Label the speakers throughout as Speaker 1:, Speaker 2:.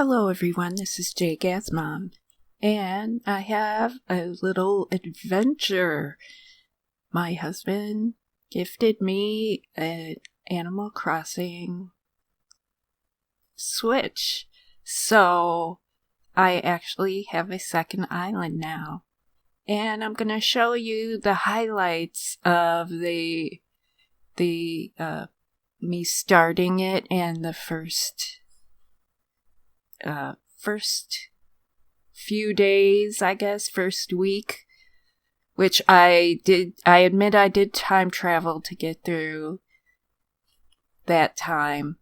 Speaker 1: Hello everyone, this is jGazMom, and I have a little adventure. My husband gifted me an Animal Crossing Switch, so I actually have a second island now. And I'm going to show you the highlights of the me starting it and the first few days, I guess, first week, which I admit I did time travel to get through that time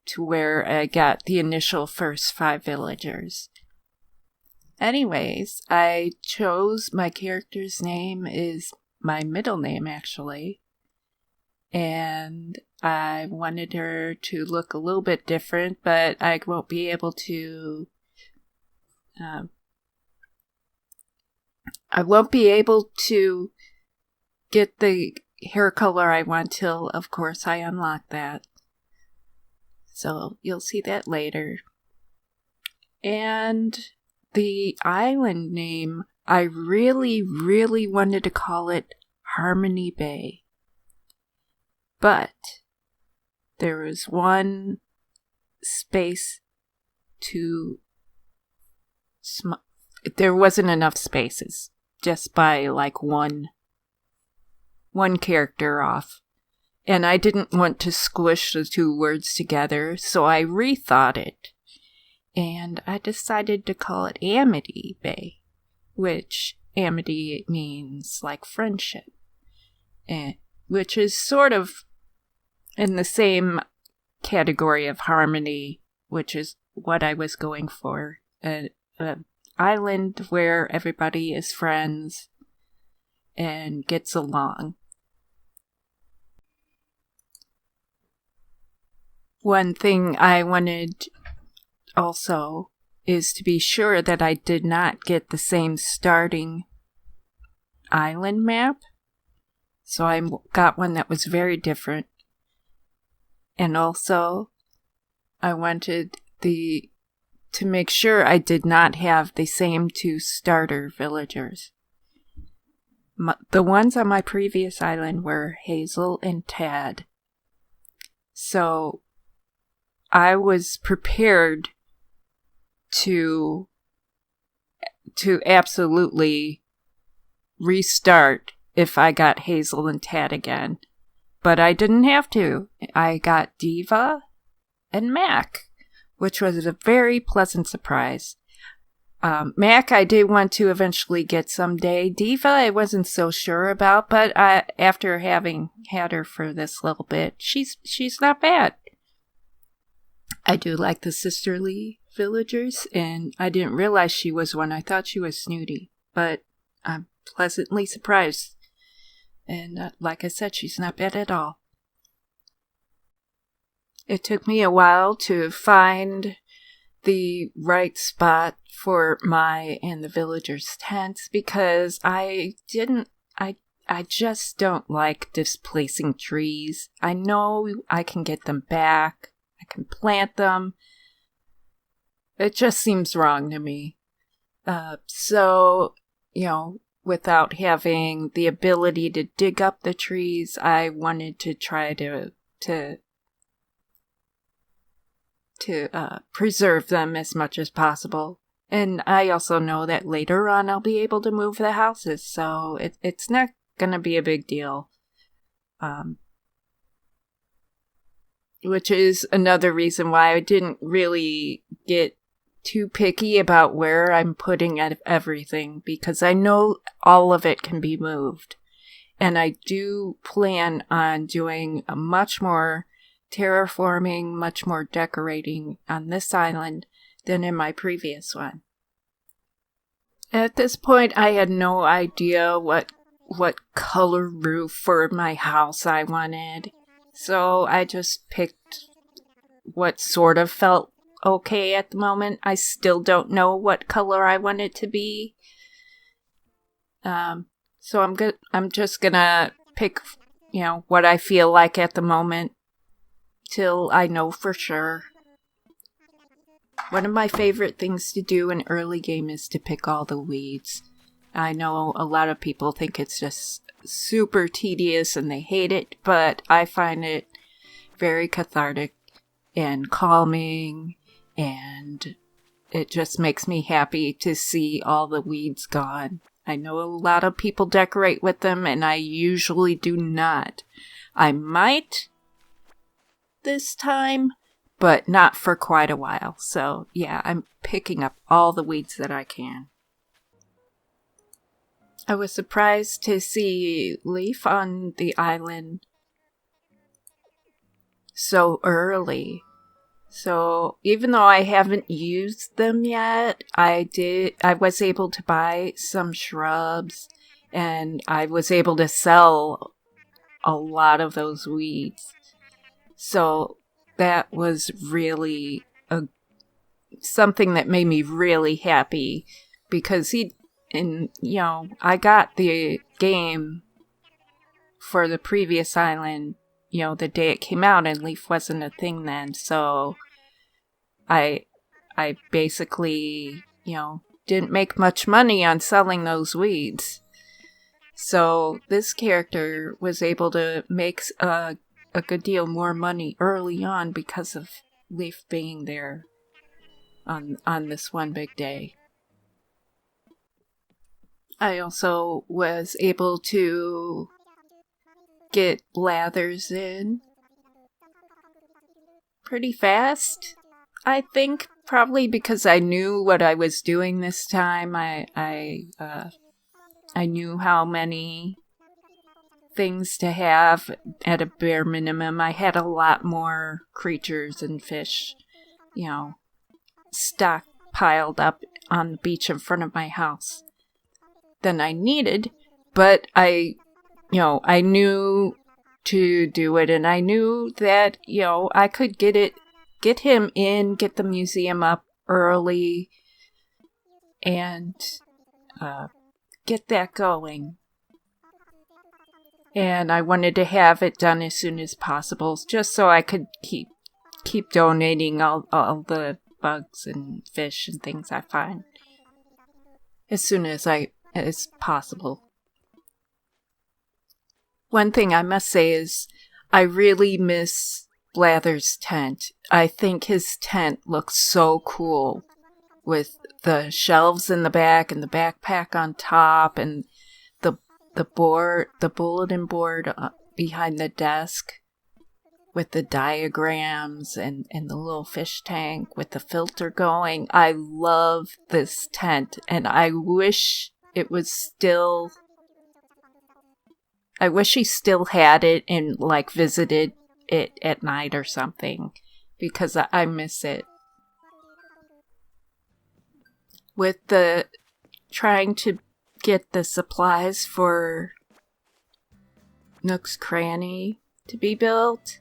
Speaker 1: to where I got the initial first 5 villagers. Anyways, I chose my character's name is my middle name, actually, and I wanted her to look a little bit different, but I won't be able to get the hair color I want till, of course, I unlock that. So you'll see that later. And the island name, I really, really wanted to call it Harmony Bay. But there was one space there wasn't enough spaces, just by like one character off. And I didn't want to squish the 2 words together, so I rethought it. And I decided to call it Amity Bay, which amity means like friendship, which is sort of in the same category of harmony, which is what I was going for. An island where everybody is friends and gets along. One thing I wanted also is to be sure that I did not get the same starting island map. So I got one that was very different. And also, I wanted to make sure I did not have the same 2 starter villagers. The ones on my previous island were Hazel and Tad. So I was prepared to absolutely restart if I got Hazel and Tad again. But I didn't have to. I got Diva and Mac, which was a very pleasant surprise. Mac I did want to eventually get someday. Diva I wasn't so sure about, but after having had her for this little bit, she's not bad. I do like the sisterly villagers, and I didn't realize she was one. I thought she was snooty, but I'm pleasantly surprised. And like I said, she's not bad at all. It took me a while to find the right spot for my and the villagers' tents because I just don't like displacing trees. I know I can get them back. I can plant them. It just seems wrong to me. So, without having the ability to dig up the trees, I wanted to try to preserve them as much as possible. And I also know that later on I'll be able to move the houses, so it's not going to be a big deal. Which is another reason why I didn't really get too picky about where I'm putting everything, because I know all of it can be moved. And I do plan on doing a much more terraforming, much more decorating on this island than in my previous one. At this point, I had no idea what color roof for my house I wanted, so I just picked what sort of felt okay at the moment. I still don't know what color I want it to be. So I'm just gonna pick, what I feel like at the moment till I know for sure. One of my favorite things to do in early game is to pick all the weeds. I know a lot of people think it's just super tedious and they hate it, but I find it very cathartic and calming, and it just makes me happy to see all the weeds gone. I know a lot of people decorate with them, and I usually do not. I might this time, but not for quite a while. So yeah, I'm picking up all the weeds that I can. I was surprised to see Leaf on the island so early. So even though I haven't used them yet, I was able to buy some shrubs, and I was able to sell a lot of those weeds. So that was really something that made me really happy, because I got the game for the previous island, the day it came out, and Leaf wasn't a thing then. So I basically, didn't make much money on selling those weeds. So this character was able to make a good deal more money early on because of Leaf being there on this one big day. I also was able to get blathers in pretty fast, I think, probably because I knew what I was doing this time. I knew how many things to have at a bare minimum. I had a lot more creatures and fish, stockpiled up on the beach in front of my house than I needed, but I knew to do it, and I knew that, I could get him in, get the museum up early, and get that going. And I wanted to have it done as soon as possible, just so I could keep donating all the bugs and fish and things I find as soon as possible. One thing I must say is I really miss Blather's tent. I think his tent looks so cool with the shelves in the back and the backpack on top and the bulletin board behind the desk with the diagrams and the little fish tank with the filter going. I love this tent, and I wish he still had it and visited it at night or something, because I miss it. With the trying to get the supplies for Nook's Cranny to be built,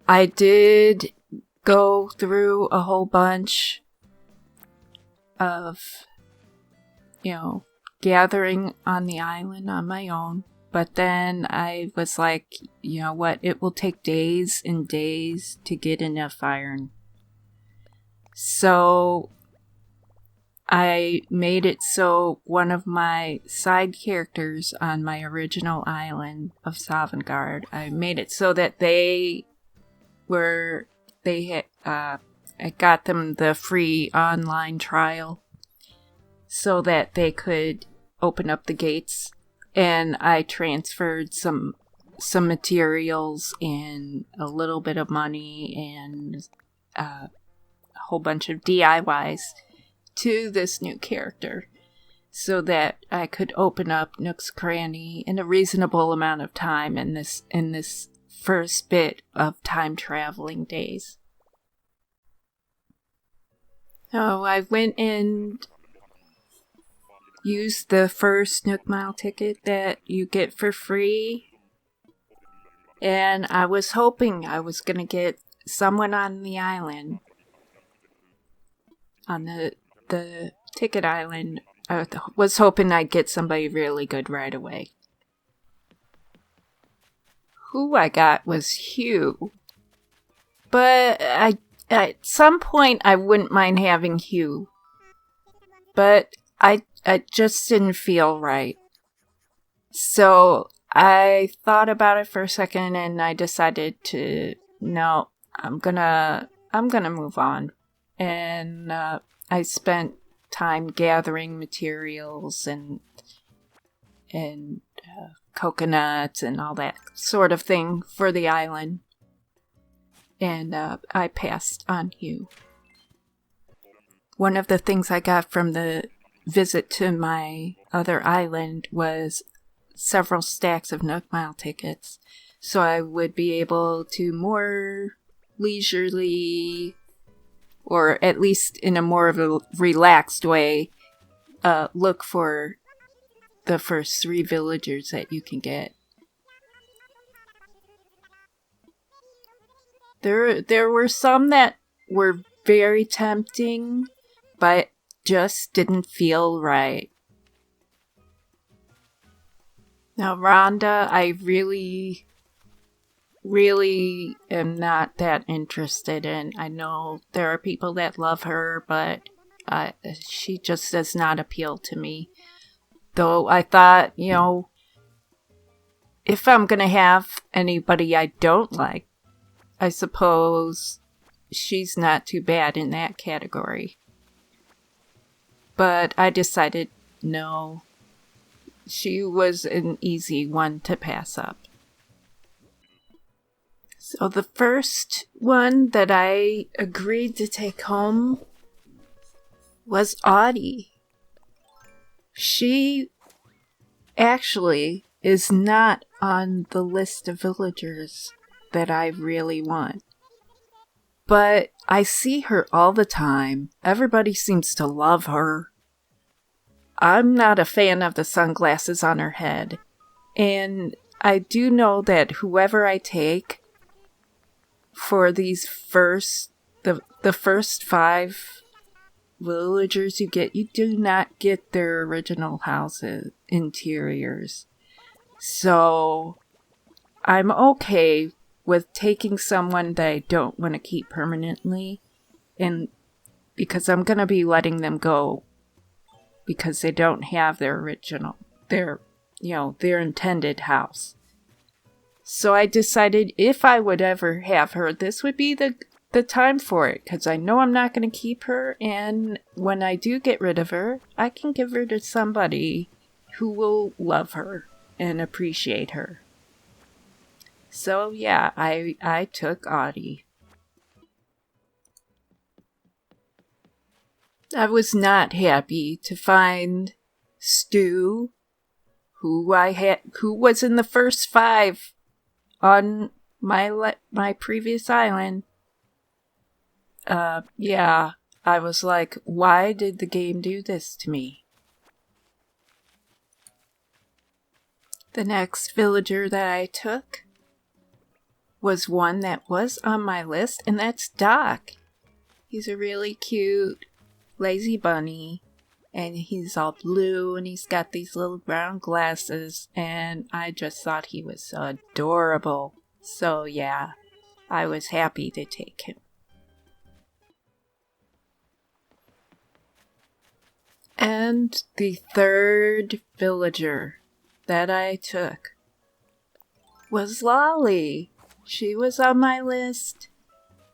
Speaker 1: I did go through a whole bunch of, gathering on the island on my own. But then I was like, you know what, it will take days and days to get enough iron. So I made it so one of my side characters on my original island of Sovngarde, I made it so that I got them the free online trial so that they could open up the gates, and I transferred some materials and a little bit of money and a whole bunch of DIYs to this new character so that I could open up Nook's Cranny in a reasonable amount of time in this first bit of time traveling days. So I went and used the first Nook Mile ticket that you get for free, and I was hoping I was going to get someone on the island, on the ticket island. I was hoping I'd get somebody really good right away. Who I got was Hugh, but I At some point, I wouldn't mind having Hugh, but I just didn't feel right. So I thought about it for a second, and I decided to no. I'm gonna move on, and I spent time gathering materials and coconuts and all that sort of thing for the island. And I passed on Hugh. One of the things I got from the visit to my other island was several stacks of Nook Mile tickets, so I would be able to more leisurely, or at least in a more of a relaxed way, look for the first 3 villagers that you can get. There were some that were very tempting, but just didn't feel right. Now, Rhonda, I really, really am not that interested in. I know there are people that love her, but she just does not appeal to me. Though I thought, if I'm going to have anybody I don't like, I suppose she's not too bad in that category. But I decided no. She was an easy one to pass up. So the first one that I agreed to take home was Audie. She actually is not on the list of villagers that I really want. But I see her all the time. Everybody seems to love her. I'm not a fan of the sunglasses on her head. And I do know that whoever I take for these the first 5 villagers you get, you do not get their original houses, interiors. So I'm okay with taking someone that I don't want to keep permanently, and because I'm going to be letting them go because they don't have their intended house. So I decided if I would ever have her, this would be the time for it, because I know I'm not going to keep her, and when I do get rid of her, I can give her to somebody who will love her and appreciate her. So yeah, I took Audie. I was not happy to find Stu, who was in the first 5 on my previous island. Yeah, I was like, why did the game do this to me? The next villager that I took was one that was on my list, and that's Doc. He's a really cute, lazy bunny, and he's all blue, and he's got these little brown glasses, and I just thought he was adorable. So yeah, I was happy to take him. And the third villager that I took was Lolly. She was on my list,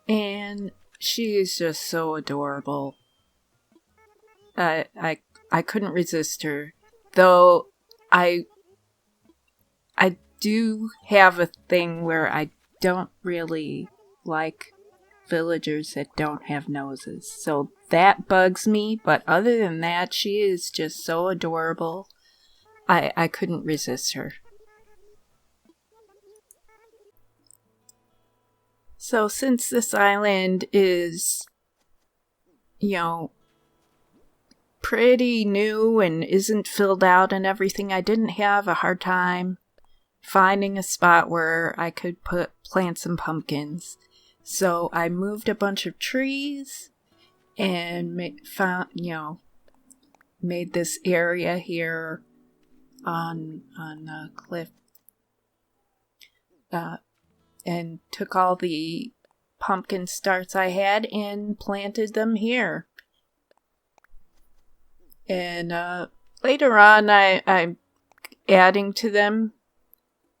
Speaker 1: and she is just so adorable. I couldn't resist her, though I do have a thing where I don't really like villagers that don't have noses, so that bugs me, but other than that, she is just so adorable. I couldn't resist her. So since this island is, pretty new and isn't filled out and everything, I didn't have a hard time finding a spot where I could plant some pumpkins. So I moved a bunch of trees and made this area here on a cliff, and took all the pumpkin starts I had and planted them here. And later on, I'm adding to them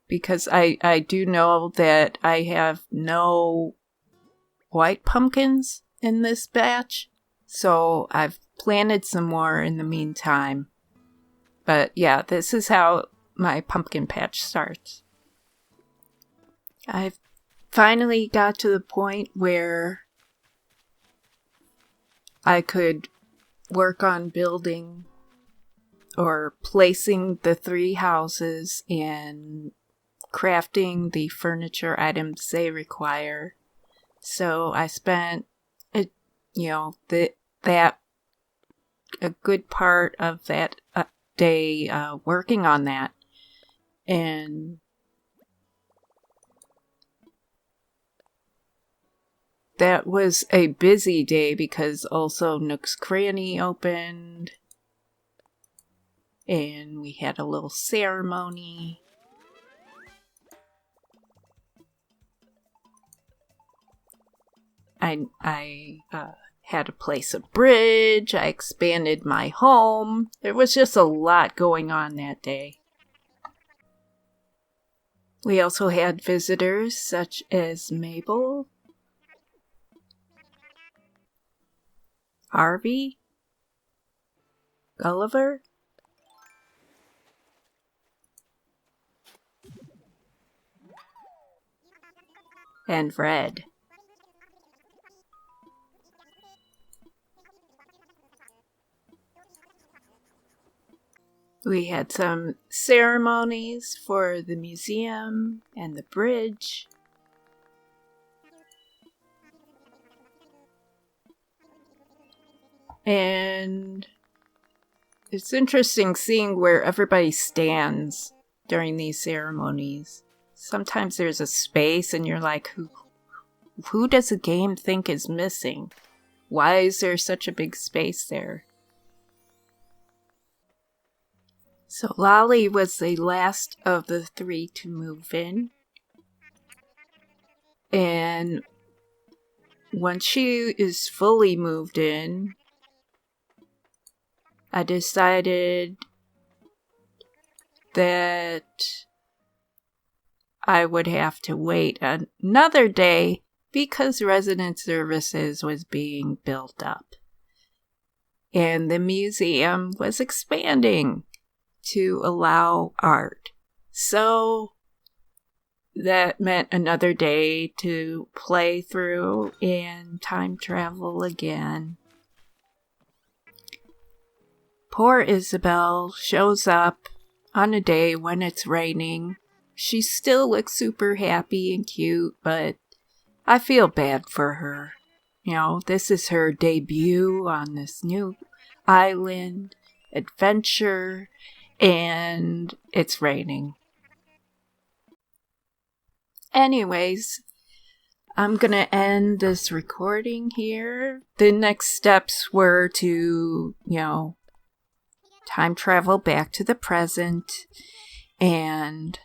Speaker 1: because I do know that I have no white pumpkins in this batch. So I've planted some more in the meantime. But yeah, this is how my pumpkin patch starts. I've finally got to the point where I could work on building or placing the 3 houses and crafting the furniture items they require. So I spent a good part of that day working on that. And that was a busy day because also Nook's Cranny opened. And we had a little ceremony. I had to place a bridge. I expanded my home. There was just a lot going on that day. We also had visitors such as Mabel, Harvey, Gulliver, and Fred. We had some ceremonies for the museum and the bridge. And it's interesting seeing where everybody stands during these ceremonies. Sometimes there's a space and you're like, who does the game think is missing? Why is there such a big space there? So Lolly was the last of the 3 to move in. And once she is fully moved in, I decided that I would have to wait another day because resident services was being built up. And the museum was expanding to allow art. So that meant another day to play through and time travel again. Poor Isabel shows up on a day when it's raining. She still looks super happy and cute, but I feel bad for her. You know, this is her debut on this new island, adventure, and it's raining. Anyways, I'm gonna end this recording here. The next steps were to, time travel back to the present and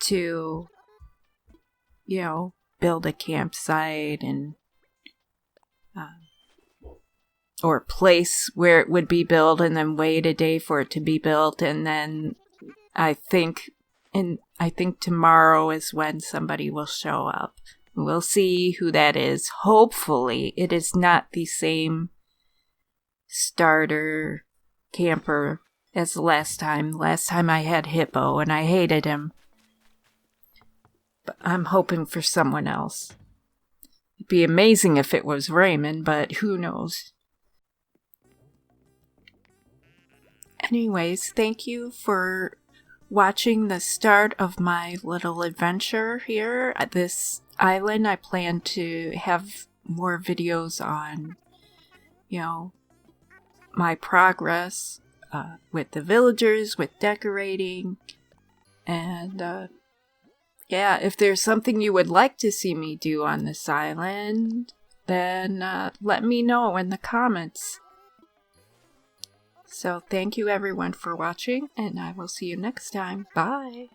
Speaker 1: to, build a campsite and or place where it would be built and then wait a day for it to be built. And then I think tomorrow is when somebody will show up. We'll see who that is. Hopefully it is not the same starter camper as the last time. Last time I had Hippo and I hated him. But I'm hoping for someone else. It'd be amazing if it was Raymond, but who knows? Anyways, thank you for watching the start of my little adventure here at this island. I plan to have more videos on, my progress with the villagers, with decorating, and if there's something you would like to see me do on this island, then let me know in the comments. So thank you everyone for watching, and I will see you next time. Bye!